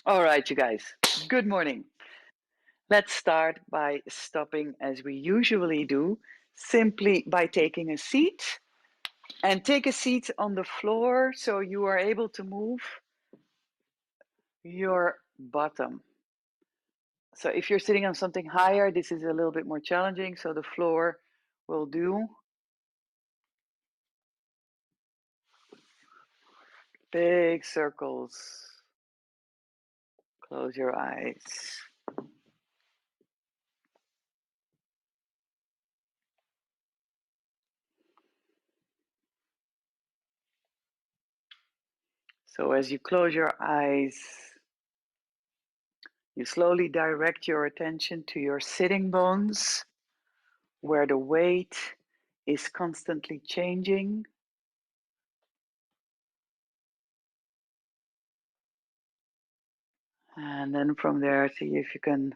All right, you guys, good morning. Let's start by stopping as we usually do, simply by taking a seat and take a seat on the floor so you are able to move your bottom. So if you're sitting on something higher, this is a little bit more challenging, so the floor will do. Big circles. Close your eyes. So as you close your eyes, you slowly direct your attention to your sitting bones, where the weight is constantly changing. And then from there, see if you can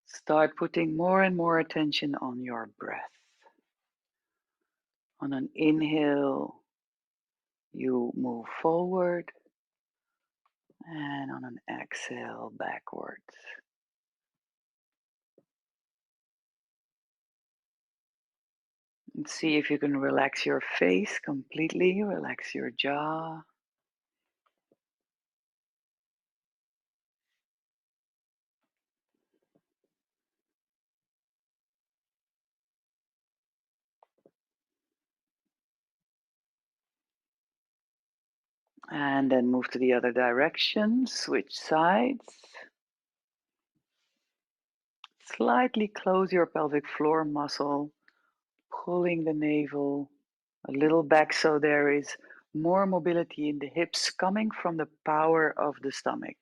start putting more and more attention on your breath. On an inhale, you move forward, and on an exhale, backwards. And see if you can relax your face completely, relax your jaw. And then move to the other direction, switch sides. Slightly close your pelvic floor muscle, pulling the navel a little back so there is more mobility in the hips coming from the power of the stomach.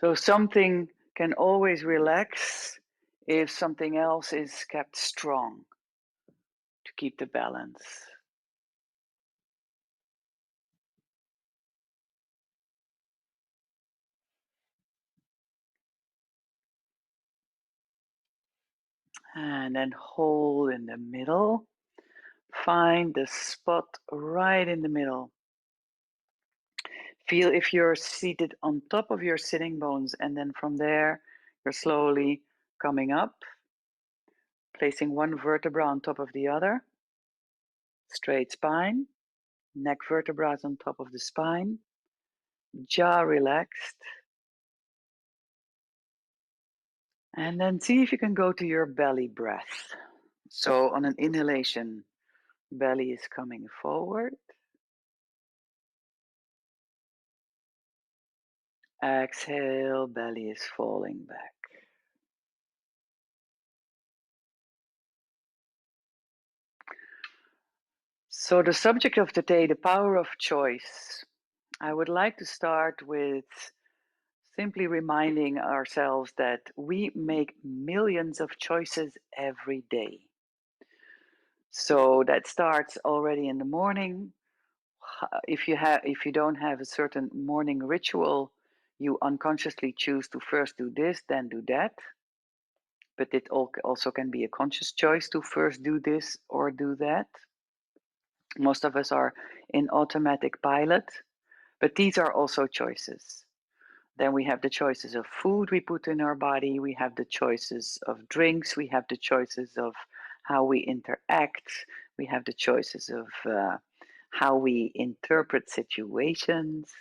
So something can always relax if something else is kept strong to keep the balance. And then hold in the middle. Find the spot right in the middle. Feel if you're seated on top of your sitting bones, and then from there, you're slowly coming up, placing one vertebra on top of the other, straight spine, neck vertebrae on top of the spine, jaw relaxed, and then see if you can go to your belly breath. So on an inhalation, belly is coming forward. Exhale, belly is falling back. So the subject of today, the power of choice. I would like to start with simply reminding ourselves that we make millions of choices every day. So that starts already in the morning. If you don't have a certain morning ritual, you unconsciously choose to first do this, then do that. But it also can be a conscious choice to first do this or do that. Most of us are in automatic pilot, but these are also choices. Then we have the choices of food we put in our body, we have the choices of drinks, we have the choices of how we interact, we have the choices of how we interpret situations,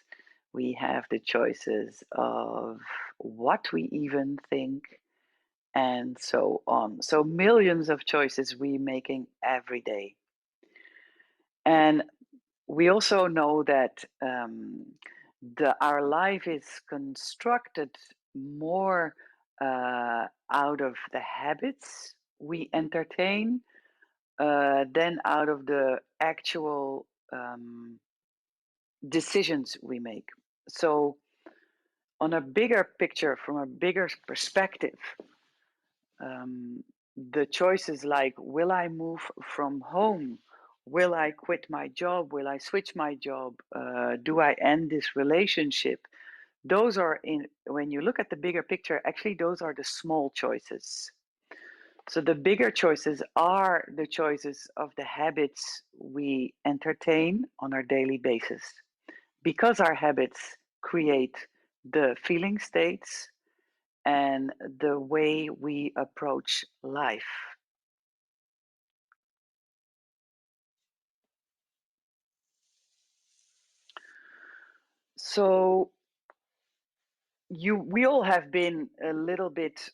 we have the choices of what we even think, and so on. So, millions of choices we making every day. And we also know that our life is constructed more out of the habits we entertain than out of the actual decisions we make. So, on a bigger picture, from a bigger perspective, um, the choices like will I move from home? Will I quit my job? Will I switch my job? Do I end this relationship? Those are in, when you look at the bigger picture, actually, those are the small choices. So the bigger choices are the choices of the habits we entertain on our daily basis, because our habits create the feeling states and the way we approach life. So we all have been a little bit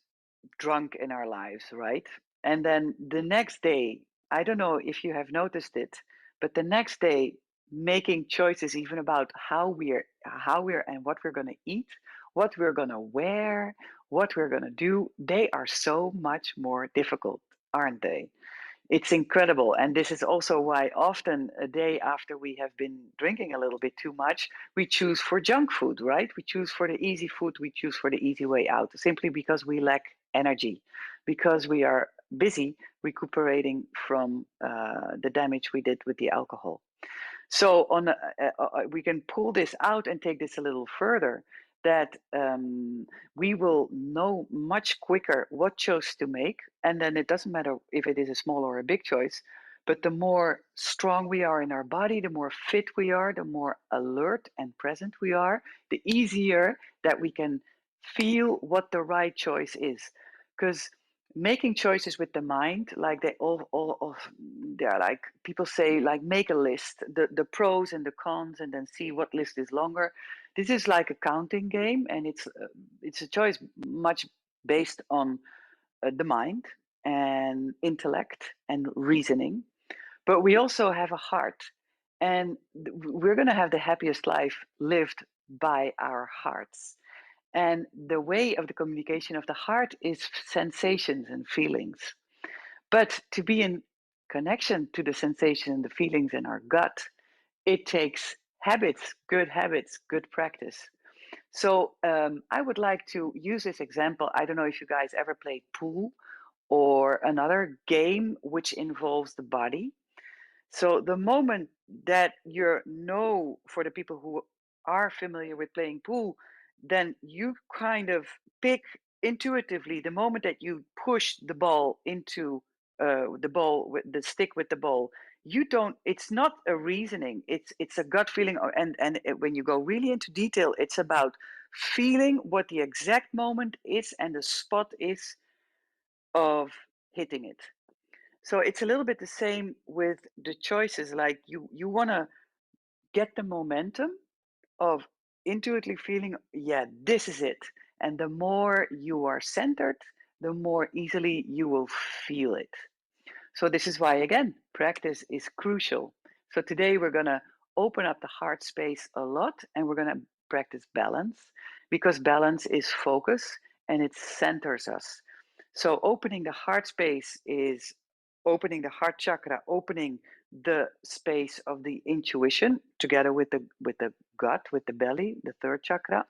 drunk in our lives, right? And then the next day, I don't know if you have noticed it, but the next day, making choices even about how we're and what we're going to eat, what we're going to wear, what we're going to do, they are so much more difficult, aren't they? It's incredible. And this is also why often a day after we have been drinking a little bit too much, we choose for junk food, right? We choose for the easy food, we choose for the easy way out, simply because we lack energy, because we are busy recuperating from the damage we did with the alcohol. So we can pull this out and take this a little further. That we will know much quicker what choice to make, and then it doesn't matter if it is a small or a big choice. But the more strong we are in our body, the more fit we are, the more alert and present we are, the easier that we can feel what the right choice is. Because making choices with the mind, like all they're like, people say, like, make a list, the pros and the cons, and then see what list is longer. This is like a counting game, and it's a choice much based on the mind and intellect and reasoning. But we also have a heart, and we're going to have the happiest life lived by our hearts. And the way of the communication of the heart is sensations and feelings. But to be in connection to the sensation and the feelings in our gut, it takes habits, good practice. So I would like to use this example. I don't know if you guys ever played pool or another game which involves the body. So the moment that you know, for the people who are familiar with playing pool, then you kind of pick intuitively the moment that you push the ball into the ball with the stick with the ball. You don't. It's not a reasoning. It's a gut feeling, when you go really into detail, it's about feeling what the exact moment is and the spot is of hitting it. So it's a little bit the same with the choices. Like you want to get the momentum of intuitively feeling, yeah, this is it. And the more you are centered, the more easily you will feel it. So this is why, again, practice is crucial. So today we're going to open up the heart space a lot, and we're going to practice balance, because balance is focus and it centers us. So opening the heart space is opening the heart chakra, opening the space of the intuition together with the gut, with the belly, the third chakra.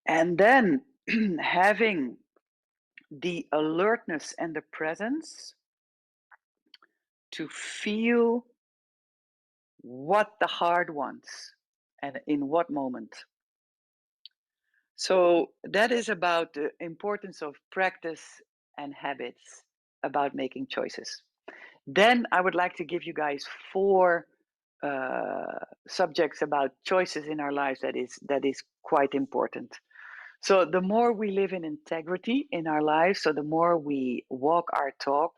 And then having the alertness and the presence to feel what the heart wants and in what moment. So that is about the importance of practice and habits about making choices. Then I would like to give you guys four subjects about choices in our lives that is quite important. So the more we live in integrity in our lives, so the more we walk our talk,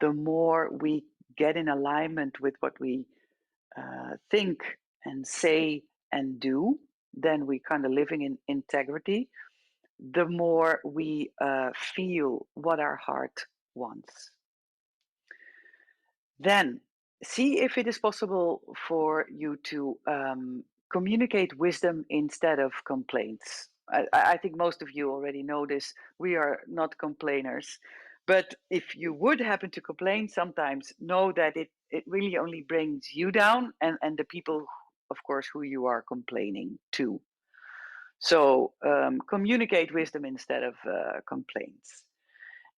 the more we get in alignment with what we think and say and do, then we kind of living in integrity, the more we feel what our heart wants. Then see if it is possible for you to communicate wisdom instead of complaints. I think most of you already know this. We are not complainers. But if you would happen to complain sometimes, know that it really only brings you down and the people, of course, who you are complaining to. So communicate wisdom instead of complaints.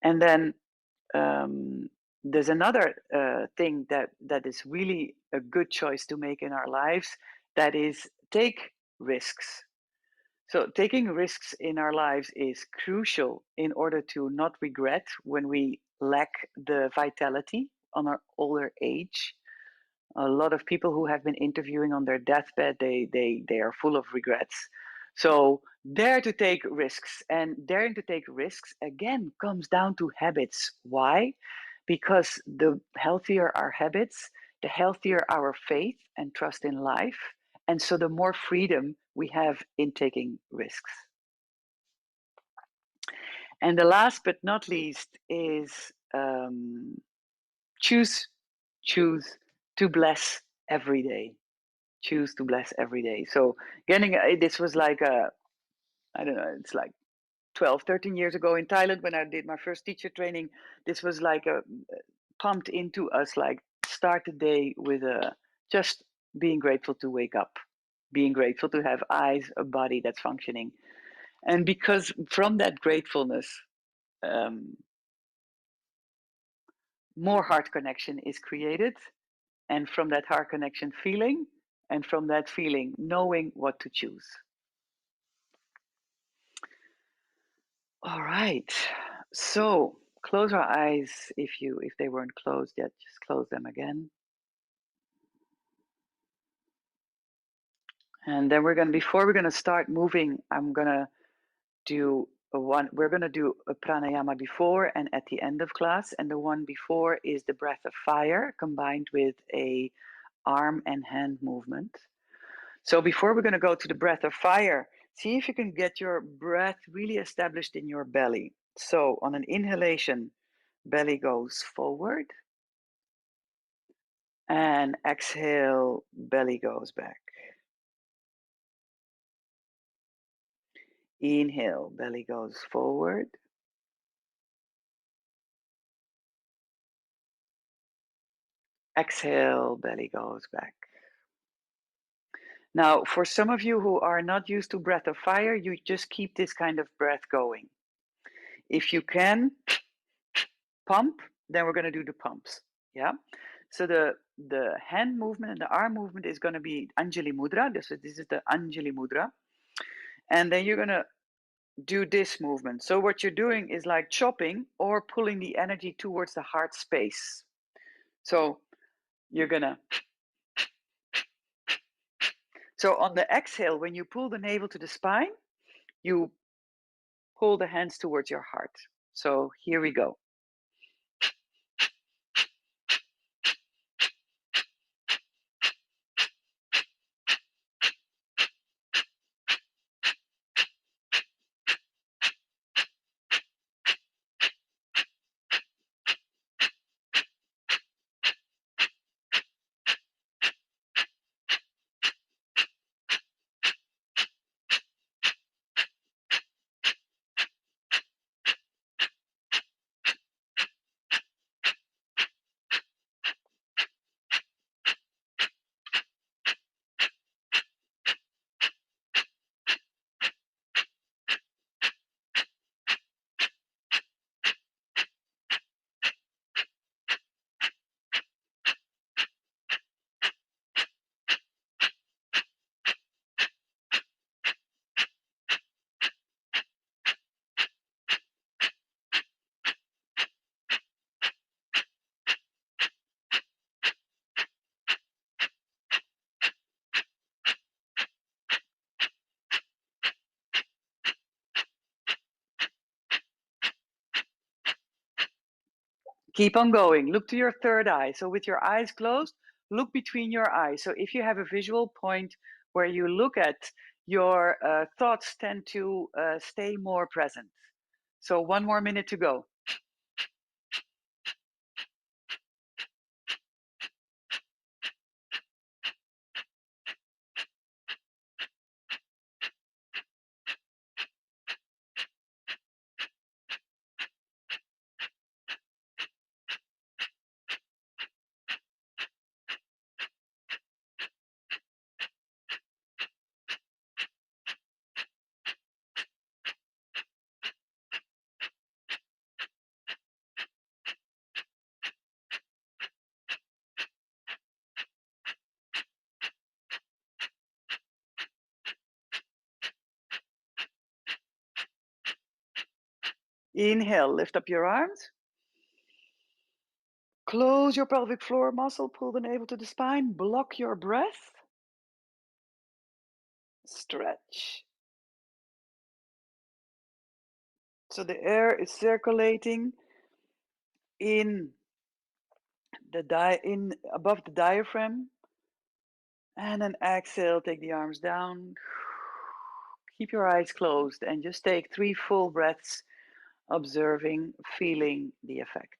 And then there's another thing that is really a good choice to make in our lives, that is take risks. So taking risks in our lives is crucial in order to not regret when we lack the vitality on our older age. A lot of people who have been interviewing on their deathbed, they are full of regrets. So dare to take risks, and daring to take risks again comes down to habits. Why? Because the healthier our habits, the healthier our faith and trust in life, and so the more freedom we have in taking risks. And the last but not least is choose choose to bless every day. Choose to bless every day. So getting this was like I don't know, it's like 12, 13 years ago in Thailand when I did my first teacher training. This was like a pumped into us, like start the day with a just being grateful to wake up, being grateful to have eyes, a body that's functioning. And because from that gratefulness, um, more heart connection is created. And from that heart connection feeling, and from that feeling, knowing what to choose. All right. So close our eyes if they weren't closed yet, just close them again. And then before we're gonna start moving, I'm gonna do we're gonna do a pranayama before and at the end of class. And the one before is the breath of fire combined with a arm and hand movement. So before we're gonna go to the breath of fire, see if you can get your breath really established in your belly. So on an inhalation, belly goes forward. And exhale, belly goes back. Inhale, belly goes forward. Exhale, belly goes back. Now, for some of you who are not used to breath of fire, you just keep this kind of breath going. If you can pump, then we're going to do the pumps. Yeah. So the hand movement and the arm movement is going to be Anjali Mudra. This is the Anjali Mudra. And then you're going to do this movement. So what you're doing is like chopping or pulling the energy towards the heart space. So you're gonna. So on the exhale, when you pull the navel to the spine, you pull the hands towards your heart. So here we go. Keep on going. Look to your third eye. So with your eyes closed, look between your eyes. So if you have a visual point where you look at, your thoughts tend to stay more present. So 1 more minute to go. Inhale, lift up your arms. Close your pelvic floor muscle, pull the navel to the spine, block your breath. Stretch. So the air is circulating in above the diaphragm. And then exhale, take the arms down. Keep your eyes closed and just take 3 full breaths, observing, feeling the effect.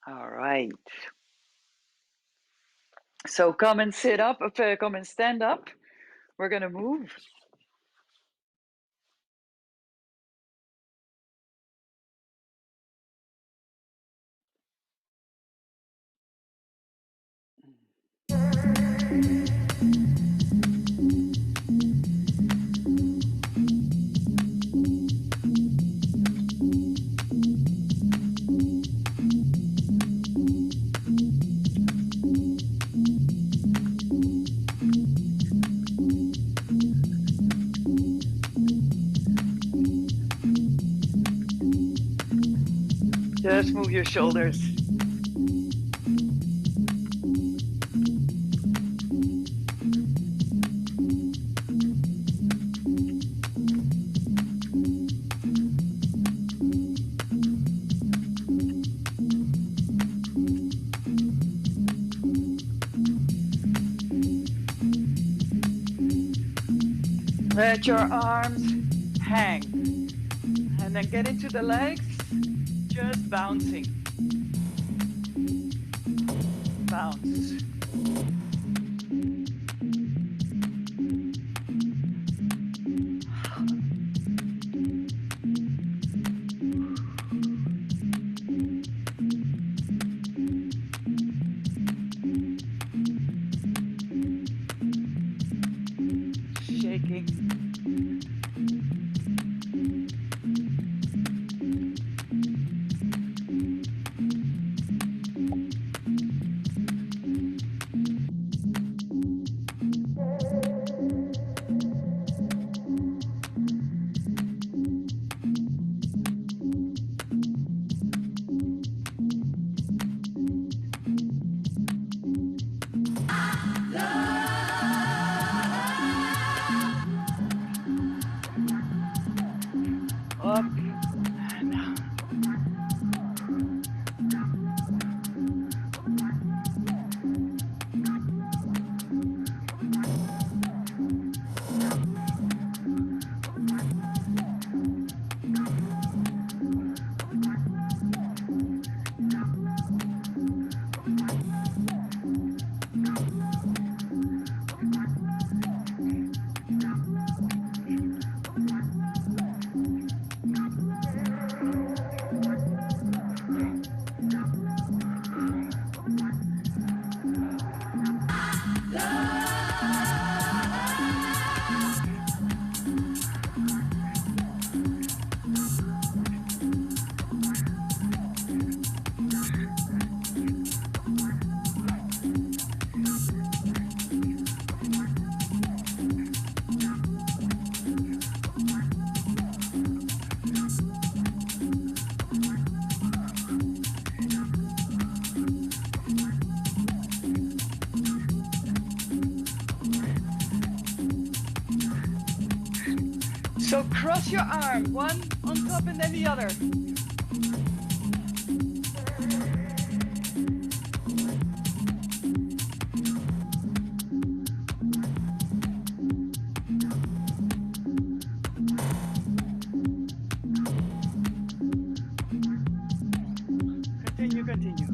All right. So come and sit up, come and stand up. We're going to move. Just move your shoulders. Let your arms hang. And then get into the legs, just bouncing. Bounce. Shaking. Up and down. So cross your arm, one on top and then the other. Continue, continue.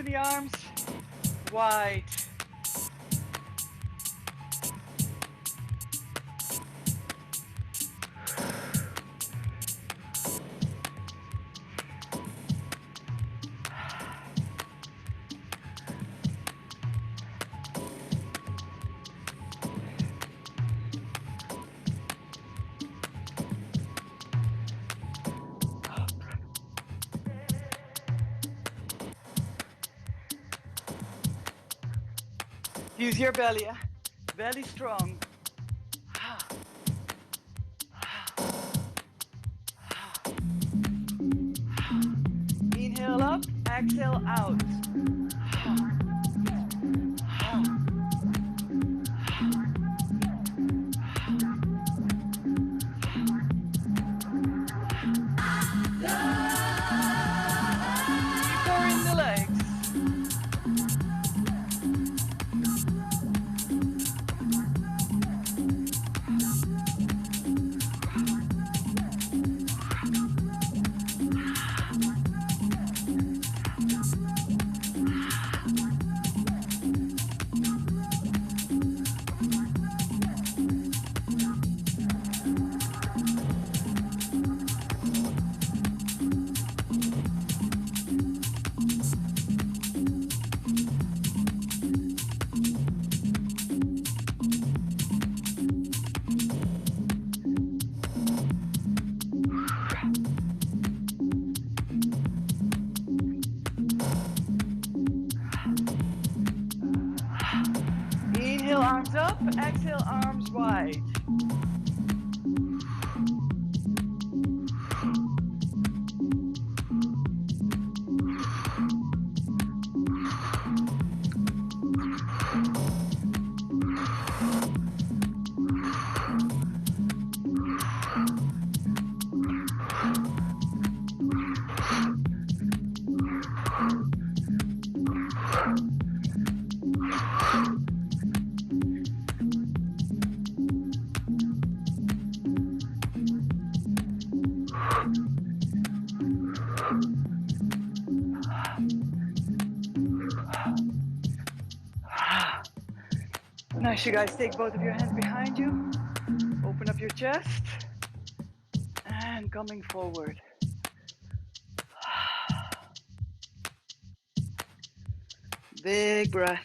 open the arms wide. Use your belly, belly strong. Inhale up, exhale out. Deeper in the legs. Inhale, arms up, exhale, arms wide. Nice, you guys take both of your hands behind you, open up your chest, and coming forward. Big breath.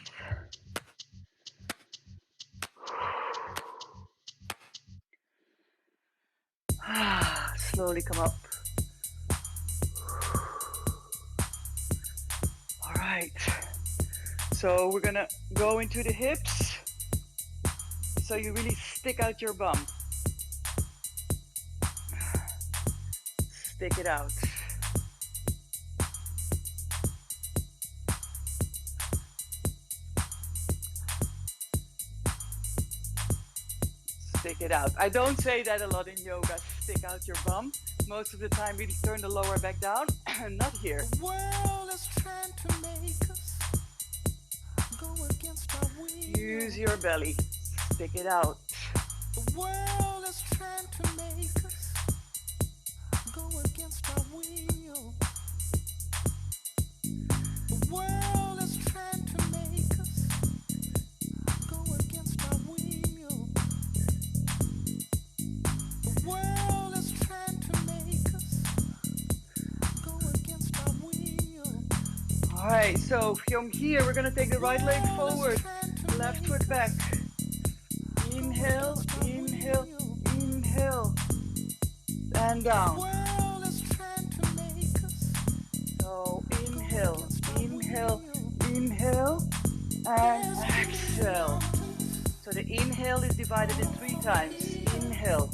Slowly come up. All right. So we're gonna go into the hips. So you really stick out your bum. Stick it out. Stick it out. I don't say that a lot in yoga, stick out your bum. Most of the time, really turn the lower back down. Not here. The world is trying to make us go against our will. Use your belly. Stick it out. The world is trying to make us go against our will. The world is trying to make us go against our will. The world is trying to make us go against our will. All right, so from here, we're gonna take the right leg forward, left foot back. Inhale, inhale, inhale, and down. So inhale, inhale, inhale, and exhale. So the inhale is divided in 3 times. Inhale,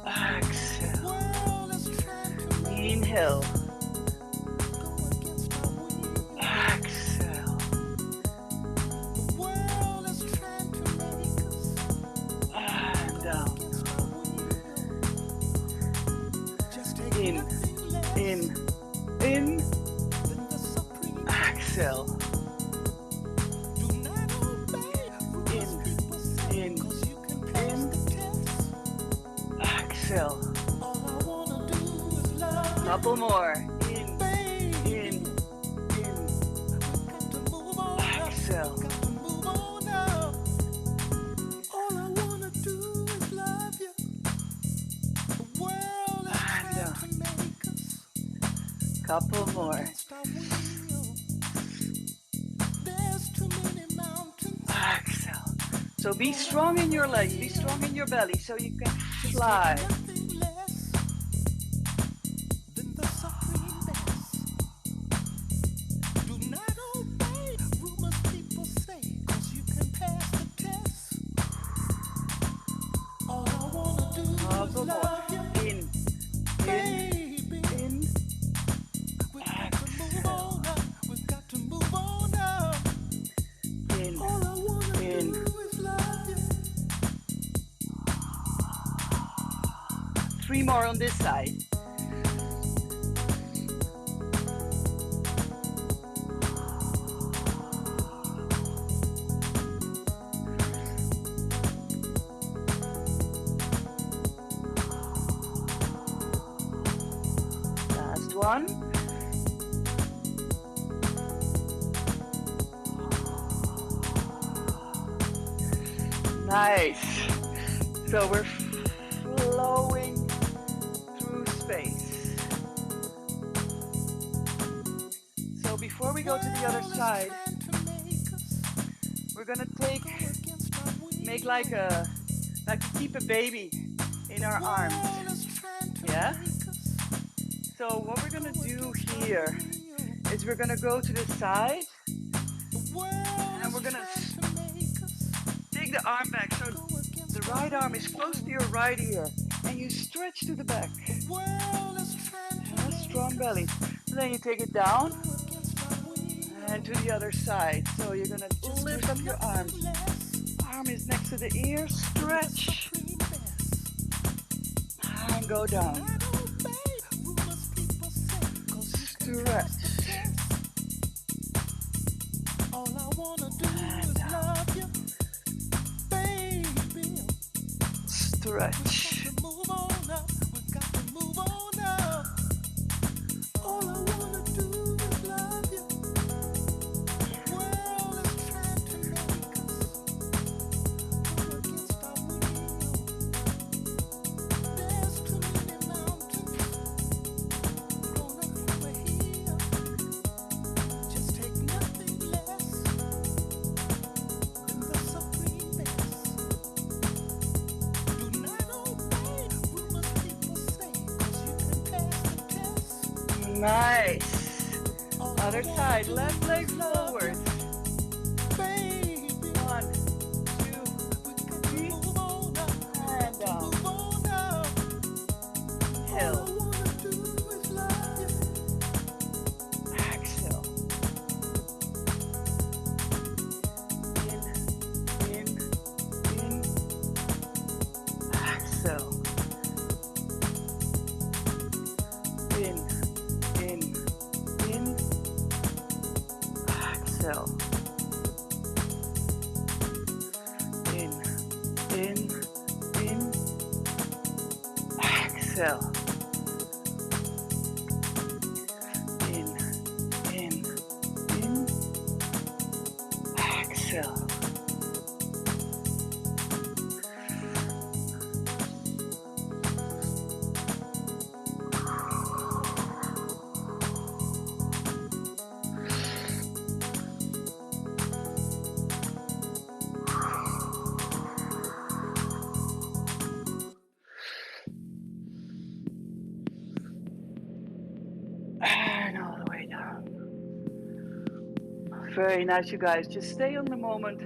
exhale, inhale, exhale, and down. In, exhale. In, exhale. Couple more. In, Couple go more. against our will. There's too many mountains Exhale. So be growing strong up in from a your legs, be strong hill. in your belly so you can Just take fly. nothing less than the supreme best. Do not obey rumors people say, 'cause you can pass the test. All I wanna do is Couple more. love you, In, in, baby. in. We've got to move Exhale. on up. We've got to move on up. In, All I wanna in. do is love you. 3 more on this side. Last one. Nice. So we're flowing through space. So before we go to the other side, we're gonna make like keep a baby in our arms. Yeah? So what we're gonna do here is we're gonna go to the side and we're gonna take the arm back so the right arm is close to your right ear and you stretch to the back. And a strong belly. And then you take it down and to the other side. So you're gonna lift up your arms. Arm is next to the ear, stretch and go down. Stretch. All I wanna do is love you, baby. Stretch. Move on up, we've got to move on up. All I wanna do is love you. The world is trying to make us go against our will. There's too many mountains grown up from a hill. Just take nothing less than the supreme best. Do not obey rumors people say, 'cause you can pass the test. Nice. Other side, left leg forward. Baby, 1, 2, we got to move on up. and down. Move on up. All I Hill. wanna do is love you. Exhale. In. Exhale. In. Exhale. In. Exhale. In. Exhale. And all the way down. Very nice, you guys. Just stay on the moment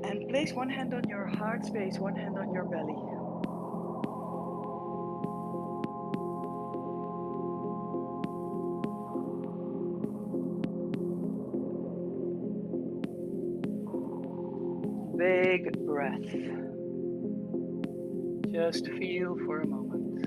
and place one hand on your heart space, one hand on your belly. Big breath. Just feel for a moment.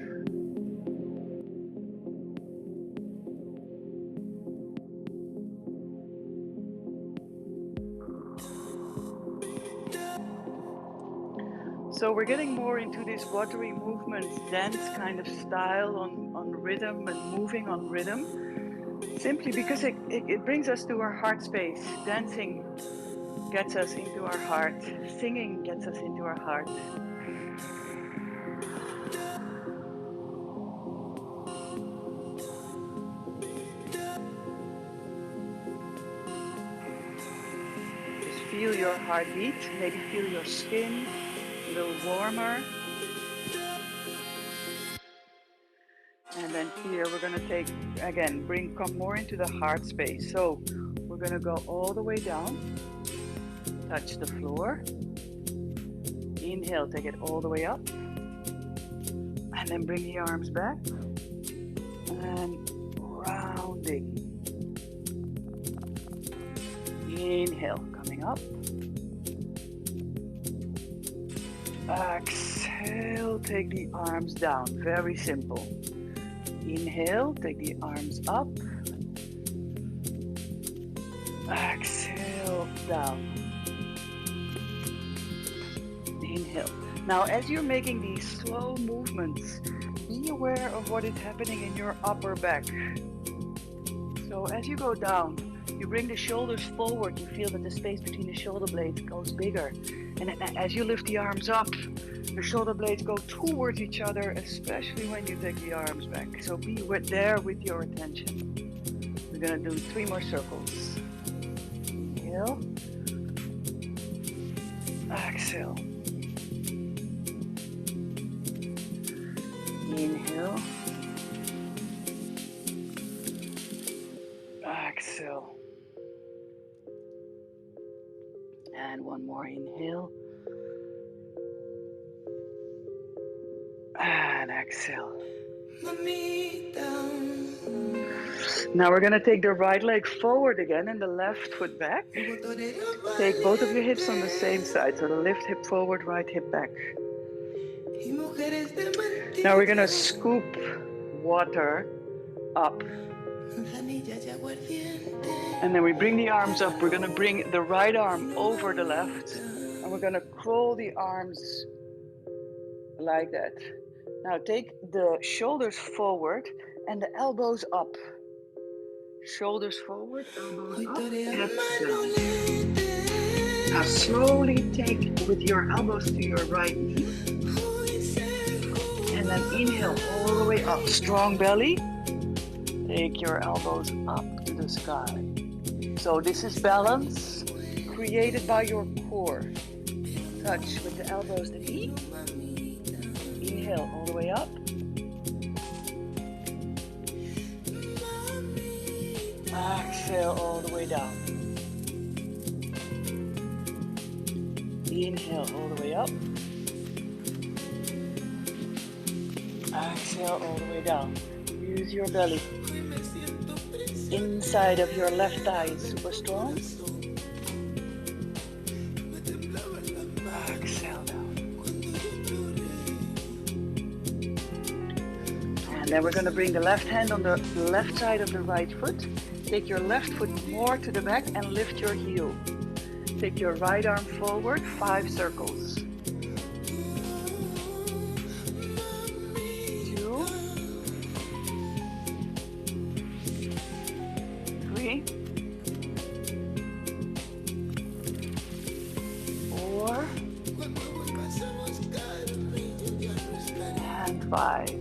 So we're getting more into this watery movements, dance kind of style on rhythm and moving on rhythm. Simply because it brings us to our heart space. Dancing gets us into our heart. Singing gets us into our heart. feel your heartbeat, maybe feel your skin a little warmer. And then here we're gonna take, again, come more into the heart space. So we're gonna go all the way down, touch the floor. Inhale, take it all the way up. And then bring the arms back. And rounding. Inhale, coming up. Exhale, take the arms down. Very simple. Inhale, take the arms up. Exhale, down. Inhale. Now, as you're making these slow movements, be aware of what is happening in your upper back. So as you go down, you bring the shoulders forward. You feel that the space between the shoulder blades goes bigger. And as you lift the arms up, the shoulder blades go towards each other, especially when you take the arms back. So be there with your attention. We're gonna do 3 more circles. Inhale. Exhale. Inhale. Exhale. And 1 more inhale. And exhale. Now we're going to take the right leg forward again and the left foot back. Take both of your hips on the same side. So the left hip forward, right hip back. Now we're going to scoop water up. And then we bring the arms up. We're going to bring the right arm over the left. And we're going to curl the arms like that. Now take the shoulders forward and the elbows up. Shoulders forward, elbows up, head down. Now slowly take with your elbows to your right knee. And then inhale all the way up. Strong belly. Take your elbows up to the sky. So this is balance created by your core. Touch with the elbows the knee. Inhale all the way up. Exhale all the way down. Inhale all the way up. Exhale all the way down. Use your belly. Inside of your left thigh is super strong. Exhale down. And then we're going to bring the left hand on the left side of the right foot. Take your left foot more to the back and lift your heel. Take your right arm forward, 5 circles. 2, 3, 4, and 5.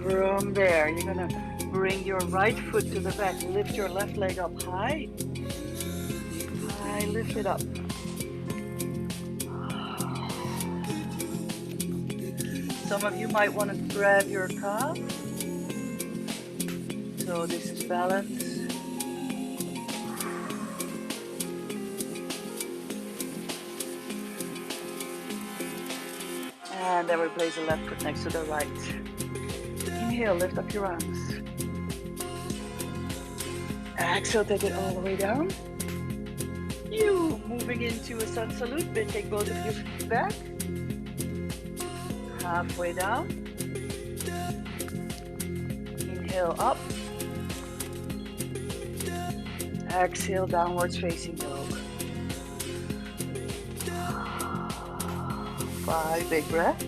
From there, you're going to bring your right foot to the back. Lift your left leg up high. High, lift it up. Some of you might want to grab your calf. So this is balance. And then we place the left foot next to the right. Inhale, lift up your arms. Exhale, take it all the way down. You moving into a sun salute, but take both of your feet back. Halfway down. Inhale up. Exhale, downwards facing dog. 5 big breaths.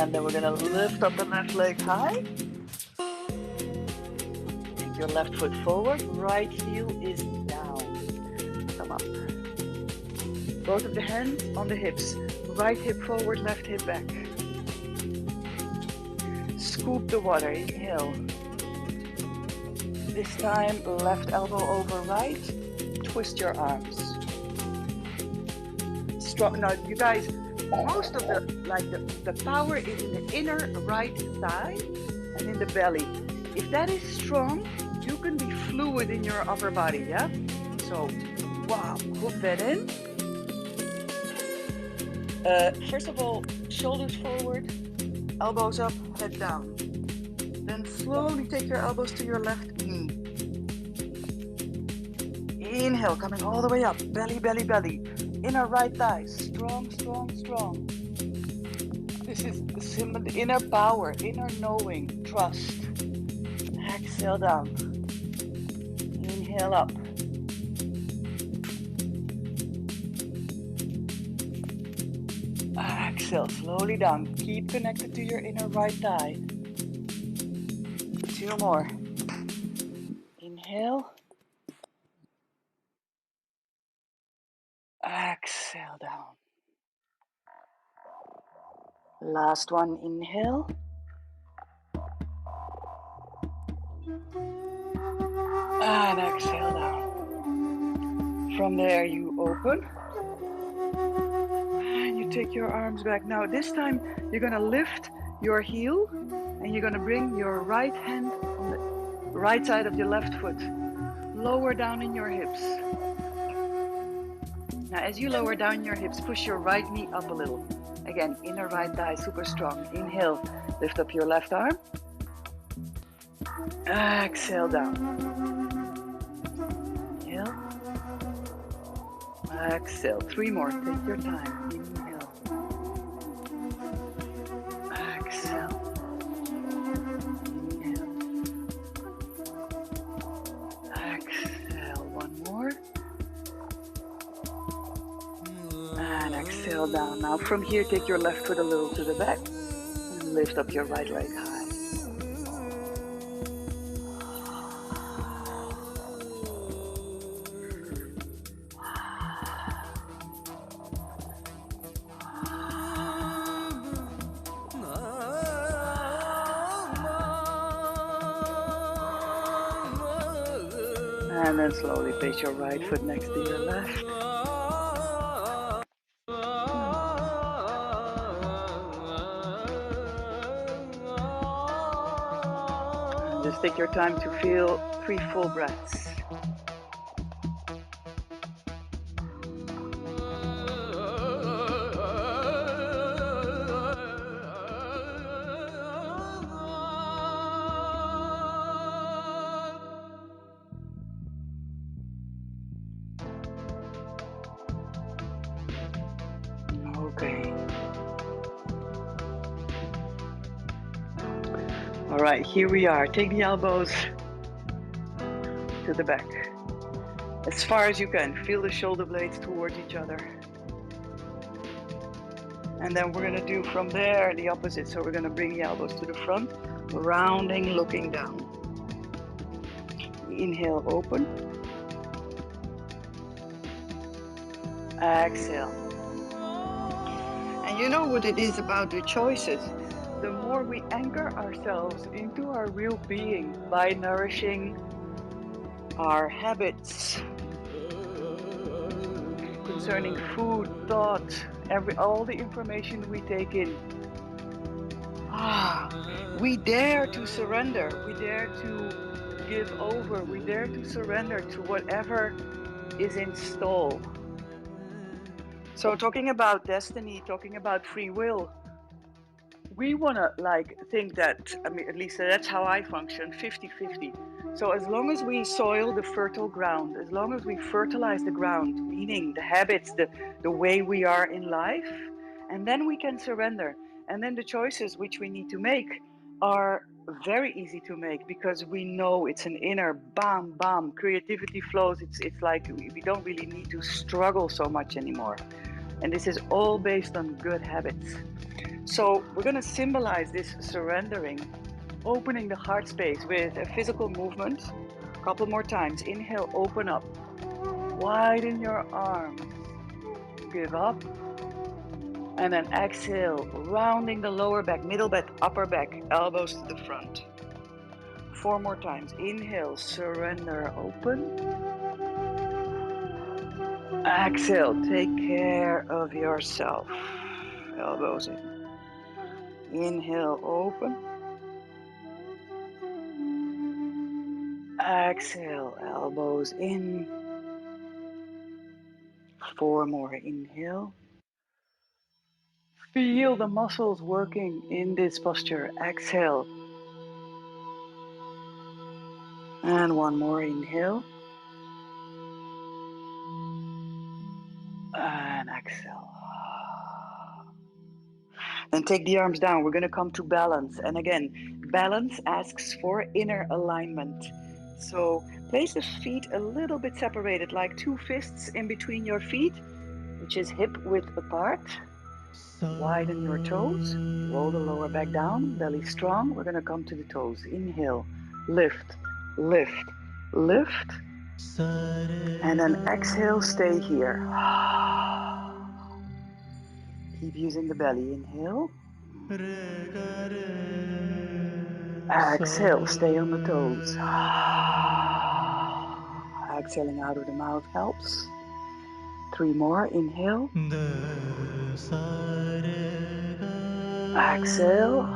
And then we're gonna lift up the left leg high. Take your left foot forward, right heel is down. Come up. Both of the hands on the hips. Right hip forward, left hip back. Scoop the water, inhale. This time, left elbow over right. Twist your arms. Strong. Now, you guys, most of the power is in the inner right thigh and in the belly. If that is strong, you can be fluid in your upper body, yeah? So, wow, hook that in. First of all, shoulders forward, elbows up, head down. Then slowly take your elbows to your left knee. Inhale, coming all the way up, belly, belly, belly. Inner right thigh, strong, strong, strong. This is the inner power, inner knowing, trust. Exhale down. Inhale up. Exhale slowly down. Keep connected to your inner right thigh. 2 more. Inhale. Exhale down. Last one, inhale. And exhale down. From there you open. And you take your arms back. Now this time you're going to lift your heel and you're going to bring your right hand on the right side of your left foot. Lower down in your hips. Now as you lower down your hips, push your right knee up a little. Again, inner right thigh super strong. Inhale, lift up your left arm. Exhale down. Inhale. Exhale. 3 more. Take your time. Inhale. Exhale. Inhale. Exhale. 1 more. And exhale down. Now from here, take your left foot a little to the back and lift up your right leg high. And then slowly place your right foot next to your left. And just take your time to feel 3 full breaths. Okay. All right, here we are. Take the elbows to the back. As far as you can, feel the shoulder blades towards each other. And then we're gonna do from there the opposite. So we're gonna bring the elbows to the front, rounding, looking down. Inhale, open. Exhale. And you know what it is about the choices. The more we anchor ourselves into our real being by nourishing our habits concerning food, thought, all the information we take in, we dare to surrender, we dare to give over, we dare to surrender to whatever is in stall. So talking about destiny, talking about free will, we want to think that, I mean, at least that's how I function, 50-50. So as long as we soil the fertile ground, as long as we fertilize the ground, meaning the habits, the way we are in life, and then we can surrender. And then the choices which we need to make are very easy to make because we know it's an inner bam, bam, creativity flows. It's like we don't really need to struggle so much anymore. And this is all based on good habits. So we're going to symbolize this surrendering, opening the heart space with a physical movement. A couple more times. Inhale, open up. Widen your arms. Give up. And then exhale, rounding the lower back, middle back, upper back, elbows to the front. 4 more times. Inhale, surrender, open. Exhale, take care of yourself. Elbows in. Inhale, open. Exhale, elbows in. 4 more. Inhale. Feel the muscles working in this posture. Exhale. And 1 more. Inhale. And exhale. Then take the arms down. We're going to come to balance. And again, balance asks for inner alignment. So place the feet a little bit separated, like 2 fists in between your feet, which is hip width apart. Widen your toes. Roll the lower back down. Belly strong. We're going to come to the toes. Inhale. Lift, lift, lift. And then exhale. Stay here. Keep using the belly. Inhale. Exhale. Stay on the toes. Exhaling out of the mouth helps. 3 more. Inhale. Exhale.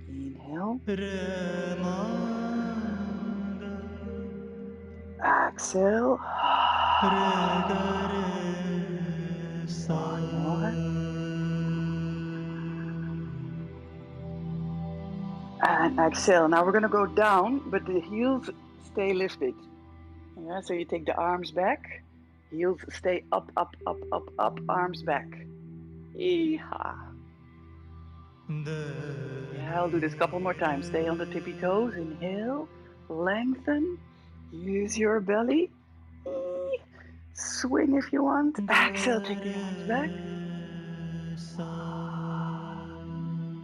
Inhale. Exhale. 1 more. And exhale. Now we're going to go down, but the heels stay lifted. Yeah, so you take the arms back. Heels stay up, up, up, up, up. Arms back. Yeehaw. Yeah, I'll do this a couple more times. Stay on the tippy toes. Inhale. Lengthen. Use your belly. Swing if you want. Exhale. Take the arms back.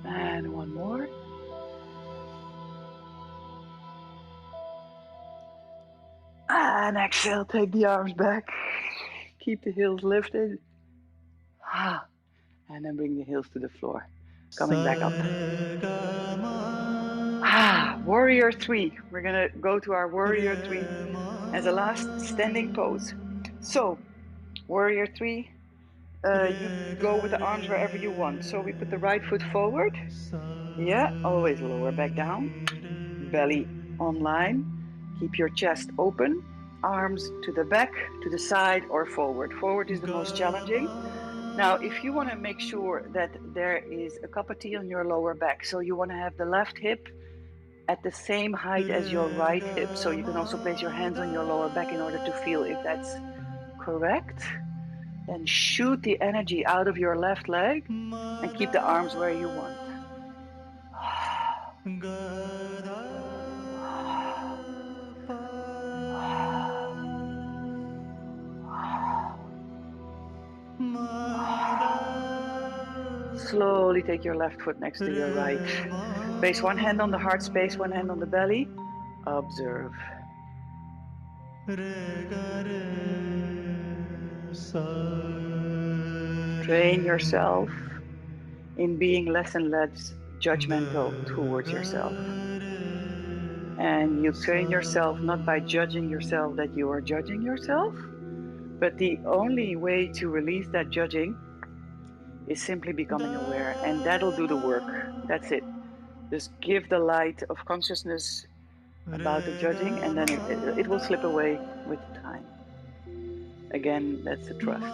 And 1 more. And exhale. Take the arms back. Keep the heels lifted. And then bring the heels to the floor. Coming back up. Warrior 3. We're going to go to our Warrior 3 as a last standing pose. So, Warrior 3, you go with the arms wherever you want. So we put the right foot forward. Yeah, always lower back down. Belly online. Keep your chest open. Arms to the back, to the side, or forward. Forward is the most challenging. Now, if you want to make sure that there is a cup of tea on your lower back, so you want to have the left hip at the same height as your right hip. So you can also place your hands on your lower back in order to feel if that's correct. Then shoot the energy out of your left leg and keep the arms where you want. Slowly take your left foot next to your right. Place 1 hand on the heart space, 1 hand on the belly. Observe. Train yourself in being less and less judgmental towards yourself. And you train yourself not by judging yourself that you are judging yourself, but the only way to release that judging is simply becoming aware, and that'll do the work. That's it. Just give the light of consciousness about the judging, and then it will slip away with time. Again, that's the trust.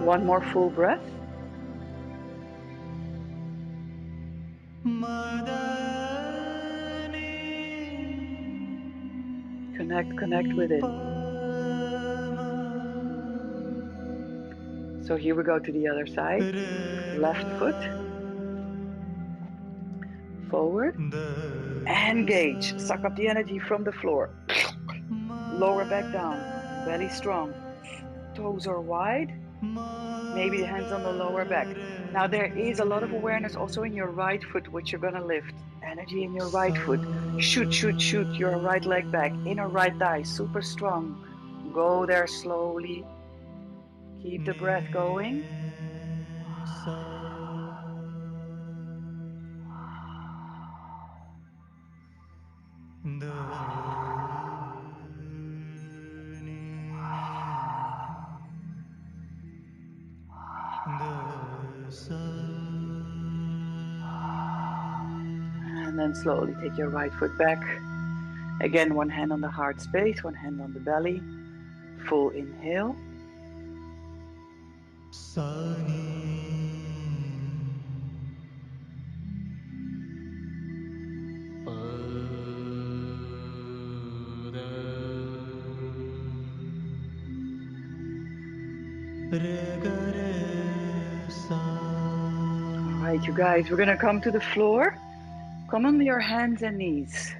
One more full breath. Connect within. So here we go to the other side. Left foot forward. Engage. Suck up the energy from the floor. Lower back down. Belly strong. Toes are wide. Maybe the hands on the lower back. Now there is a lot of awareness also in your right foot, which you're gonna lift. Energy in your right foot. Shoot, shoot, shoot your right leg back. Inner right thigh, super strong. Go there slowly. Keep the breath going. And then slowly take your right foot back. Again, one hand on the heart space, one hand on the belly. Full inhale. All right, you guys, we're gonna come to the floor. Come on your hands and knees.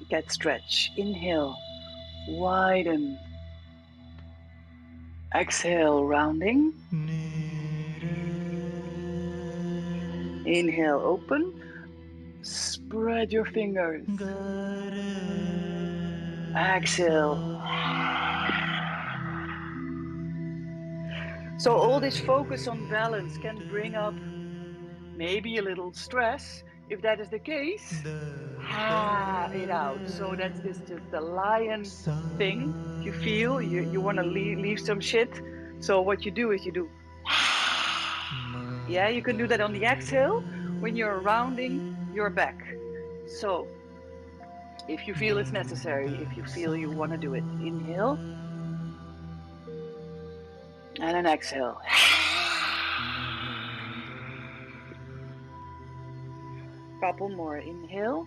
Get stretch. Inhale, widen. Exhale, rounding. Inhale, open. Spread your fingers. Exhale. So all this focus on balance can bring up maybe a little stress. If that is the case, it out. So that's this just the lion thing. If you feel you want to leave some shit, so what you do is you do. Yeah, you can do that on the exhale when you're rounding your back. So if you feel it's necessary, if you feel you want to do it, inhale and an exhale. Couple more. Inhale.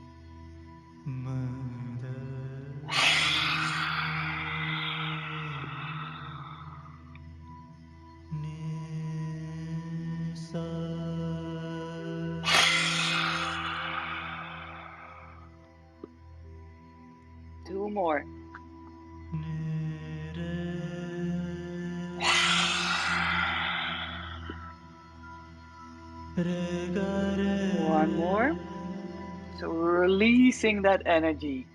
Two more. One more. So releasing that energy.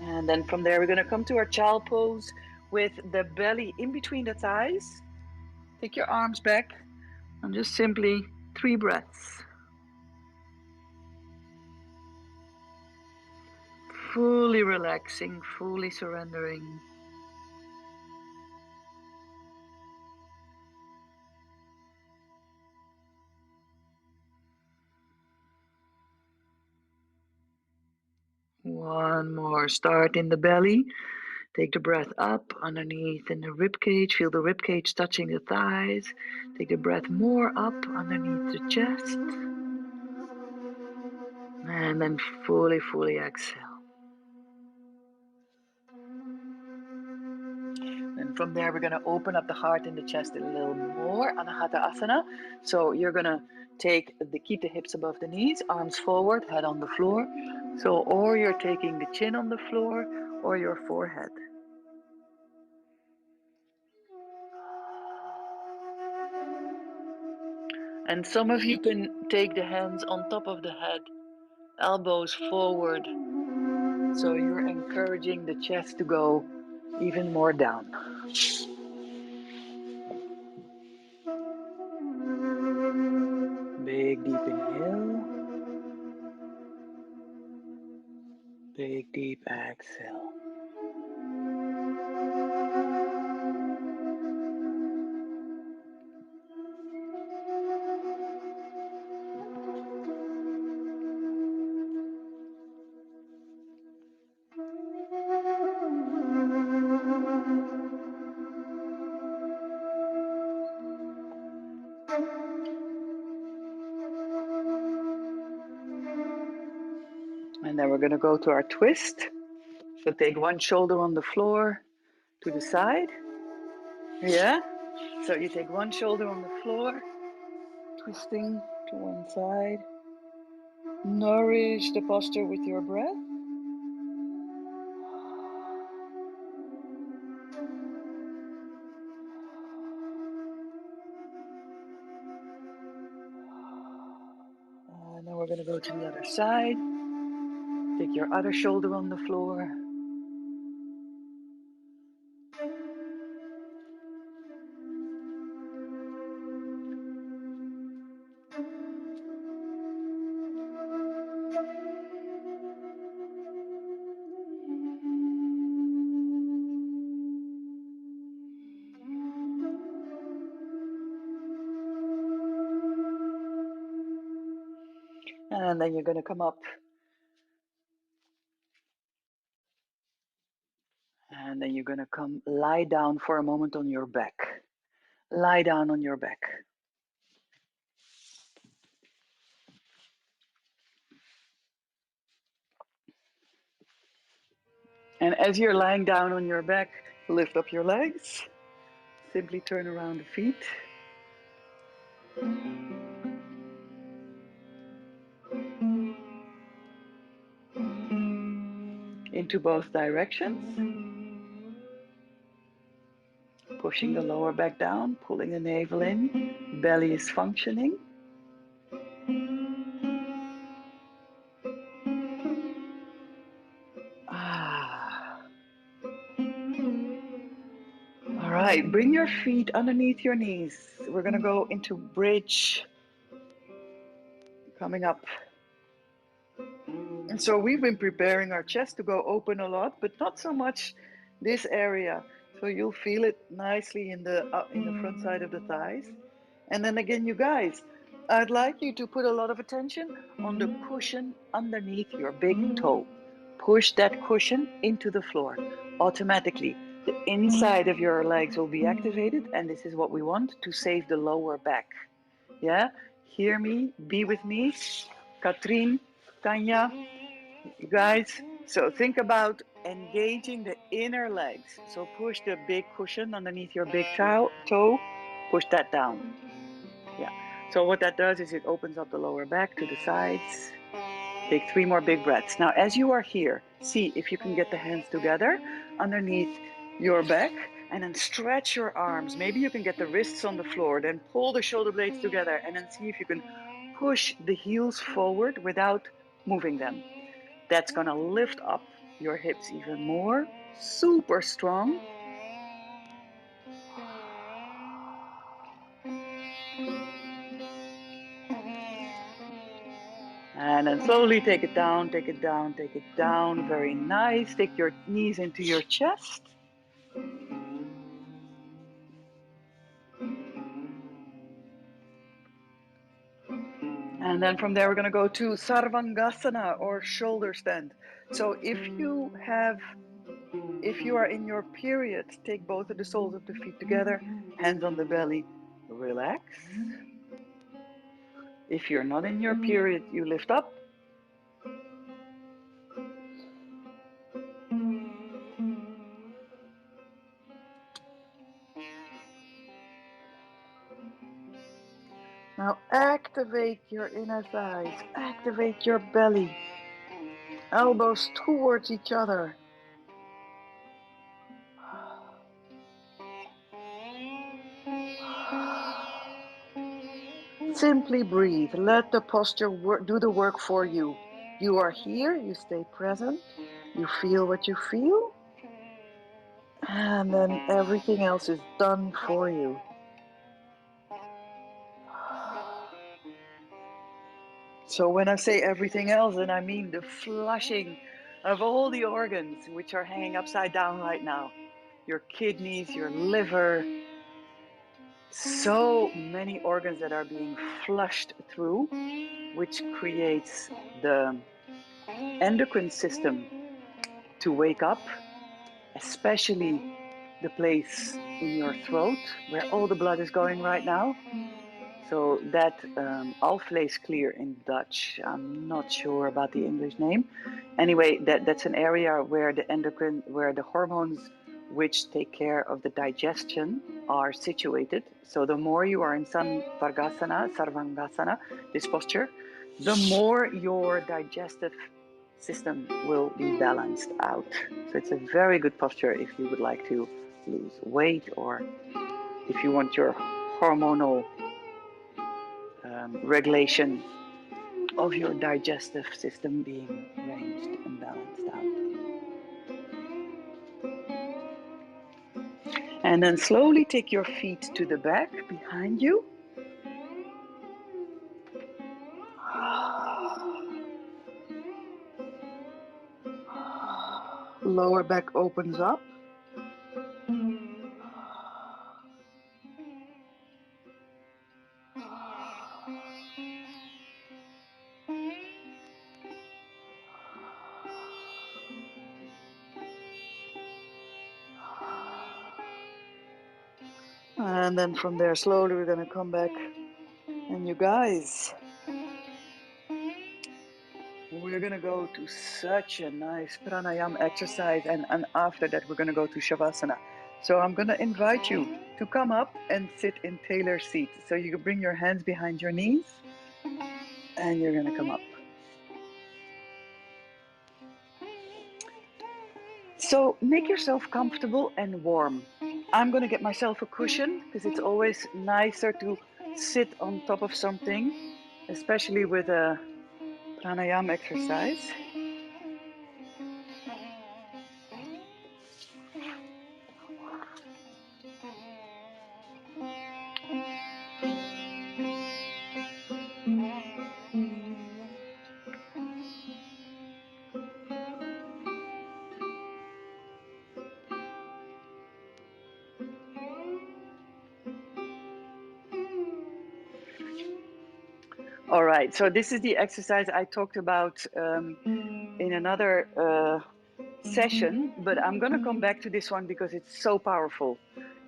And then from there, we're going to come to our child pose with the belly in between the thighs. Take your arms back and just simply 3 breaths. Fully relaxing, fully surrendering. One more. Start in the belly. Take the breath up underneath in the rib cage. Feel the rib cage touching the thighs. Take the breath more up underneath the chest. And then fully exhale. And from there, we're going to open up the heart and the chest a little more, Anahata Asana. So you're going to keep the hips above the knees, arms forward, head on the floor. So, or you're taking the chin on the floor or your forehead. And some of you can take the hands on top of the head, elbows forward. So you're encouraging the chest to go even more down. Big deep inhale. Big deep exhale. And then we're going to go to our twist. So take one shoulder on the floor to the side. Yeah? So you take one shoulder on the floor, twisting to one side. Nourish the posture with your breath. And then we're going to go to the other side. Take your other shoulder on the floor. And then you're going to come up. And then you're going to come lie down for a moment on your back. Lie down on your back. And as you're lying down on your back, lift up your legs. Simply turn around the feet. Into both directions. Pushing the lower back down, pulling the navel in. Belly is functioning. All right, bring your feet underneath your knees. We're going to go into bridge. Coming up. And so we've been preparing our chest to go open a lot, but not so much this area. So you'll feel it nicely in the front side of the thighs. And then again, you guys, I'd like you to put a lot of attention on the cushion underneath your big toe. Push that cushion into the floor. Automatically, the inside of your legs will be activated, and this is what we want to save the lower back. Yeah? Hear me, be with me. Katrien, Tanya, you guys, so think about engaging the inner legs. So push the big cushion underneath your big toe, push that down. Yeah. So what that does is it opens up the lower back to the sides. Take 3 more big breaths. Now, as you are here, see if you can get the hands together underneath your back and then stretch your arms. Maybe you can get the wrists on the floor, then pull the shoulder blades together and then see if you can push the heels forward without moving them. That's going to lift up your hips even more. Super strong. And then slowly take it down, take it down, take it down. Very nice. Take your knees into your chest. And then from there, we're going to go to Sarvangasana or shoulder stand. So if you are in your period, take both of the soles of the feet together, hands on the belly, relax. If you're not in your period, you lift up. Now activate your inner thighs, activate your belly, elbows towards each other. Simply breathe, let the posture do the work for you. You are here, you stay present, you feel what you feel, and then everything else is done for you. So when I say everything else, then I mean the flushing of all the organs which are hanging upside down right now. Your kidneys, your liver, so many organs that are being flushed through, which creates the endocrine system to wake up, especially the place in your throat where all the blood is going right now. So that alvleesklier in Dutch, I'm not sure about the English name. Anyway, that's an area where the hormones which take care of the digestion are situated. So the more you are in Sarvangasana, this posture, the more your digestive system will be balanced out. So it's a very good posture if you would like to lose weight or if you want your hormonal regulation of your digestive system being ranged and balanced out. And then slowly take your feet to the back behind you. Lower back opens up. And then from there, slowly we're going to come back. And you guys, we're going to go to such a nice pranayama exercise. And after that, we're going to go to Shavasana. So I'm going to invite you to come up and sit in tailor seat. So you can bring your hands behind your knees. And you're going to come up. So make yourself comfortable and warm. I'm going to get myself a cushion because it's always nicer to sit on top of something, especially with a pranayama exercise. All right, so this is the exercise I talked about in another session, but I'm going to come back to this one because it's so powerful.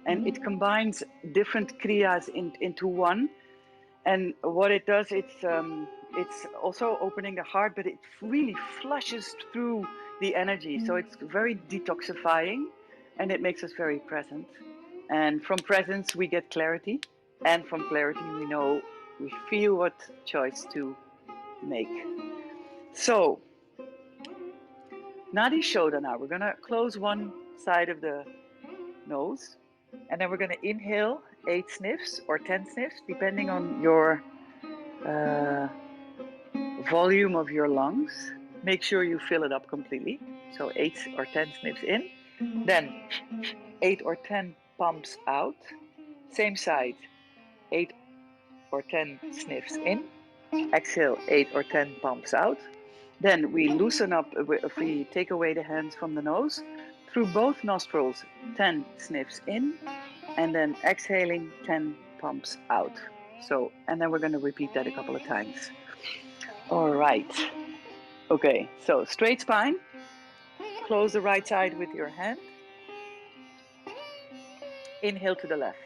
And it combines different kriyas into one. And what it does, it's also opening the heart, but it really flushes through the energy. So it's very detoxifying and it makes us very present. And from presence, we get clarity. And from clarity, we feel what choice to make. So, Nadi Shodhana, we're going to close one side of the nose. And then we're going to inhale 8 sniffs or 10 sniffs, depending on your volume of your lungs. Make sure you fill it up completely. So 8 or 10 sniffs in. Then 8 or 10 pumps out. Same side. 8 or 10 sniffs in. Exhale 8 or 10 pumps out. Then we loosen up, if we take away the hands from the nose, through both nostrils, 10 sniffs in, and then exhaling 10 pumps out. So, and then we're going to repeat that a couple of times. All right. Okay, so straight spine. Close the right side with your hand. Inhale to the left.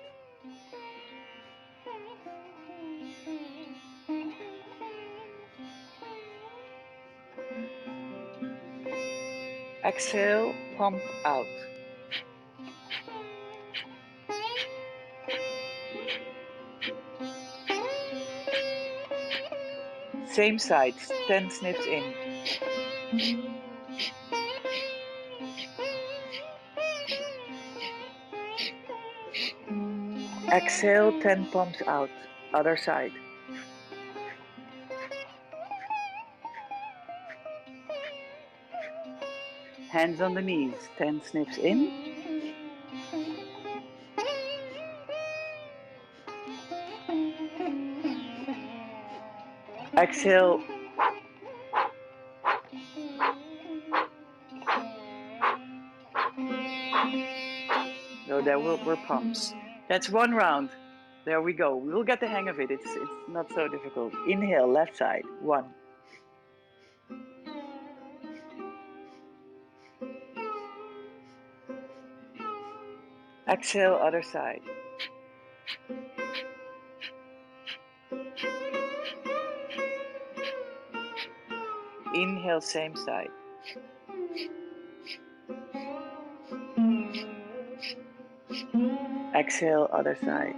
Exhale, pump out. Same side, 10 sniffs in. Exhale, 10 pumps out. Other side. Hands on the knees, 10 sniffs in. Exhale. No, there were pumps. That's one round. There we go. We'll get the hang of it. It's not so difficult. Inhale, left side. 1. Exhale, other side. Inhale, same side. Exhale, other side.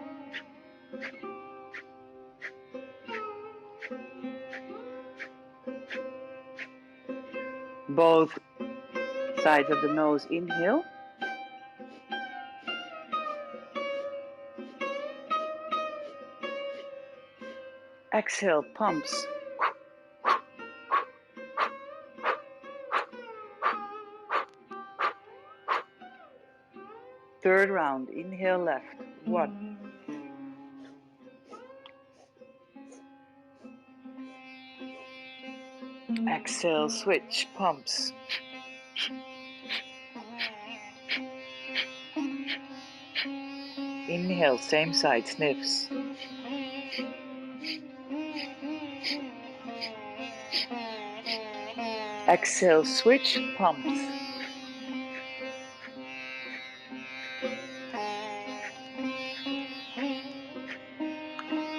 Both sides of the nose, inhale. Exhale, pumps. Third round, inhale left. 1. Exhale, switch, pumps. Inhale, same side, sniffs. Exhale, switch, pumps.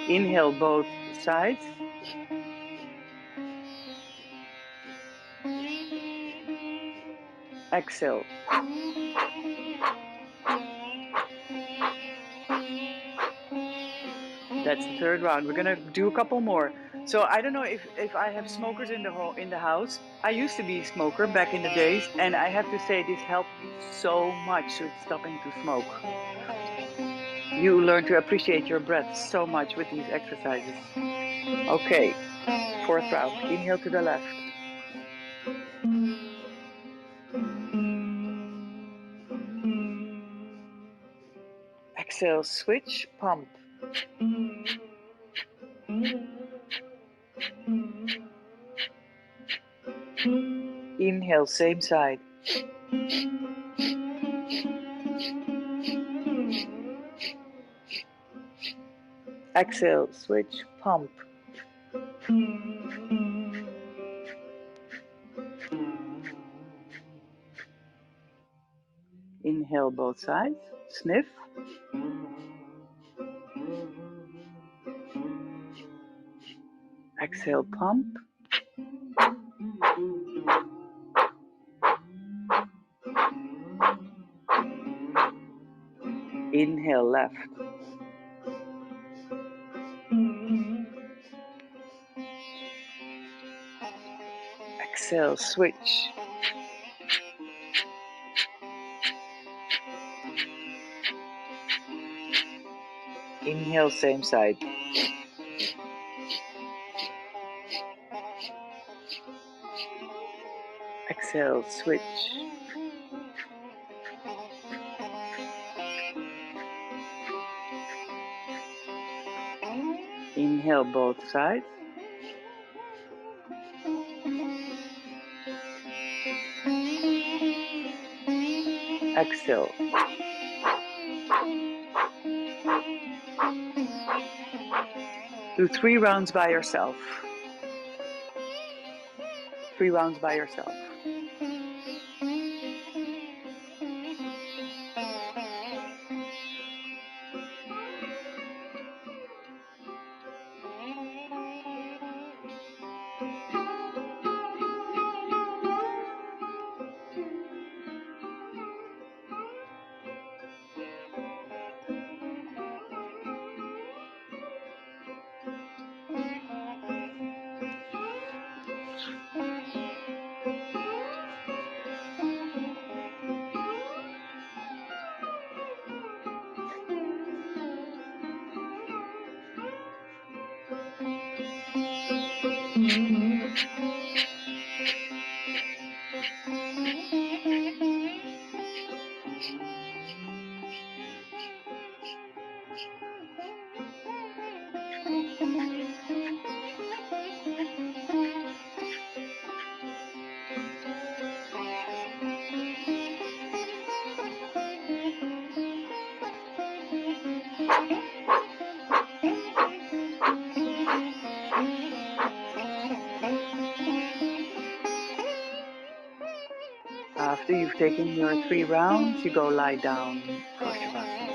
Inhale, both sides. Exhale. That's the third round. We're gonna do a couple more. So I don't know if I have smokers in the house. I used to be a smoker back in the days, and I have to say this helped me so much with stopping to smoke. You learn to appreciate your breath so much with these exercises. Okay, fourth round. Inhale to the left. Exhale, switch, pump. Inhale, same side. Exhale, switch, pump. Inhale, both sides. Sniff. Exhale, pump. Inhale, left. Exhale, switch. Inhale, same side. Exhale, switch. Inhale, both sides. Exhale. Do 3 rounds by yourself. 3 rounds by yourself. After you've taken your 3 rounds, you go lie down for Shavasana.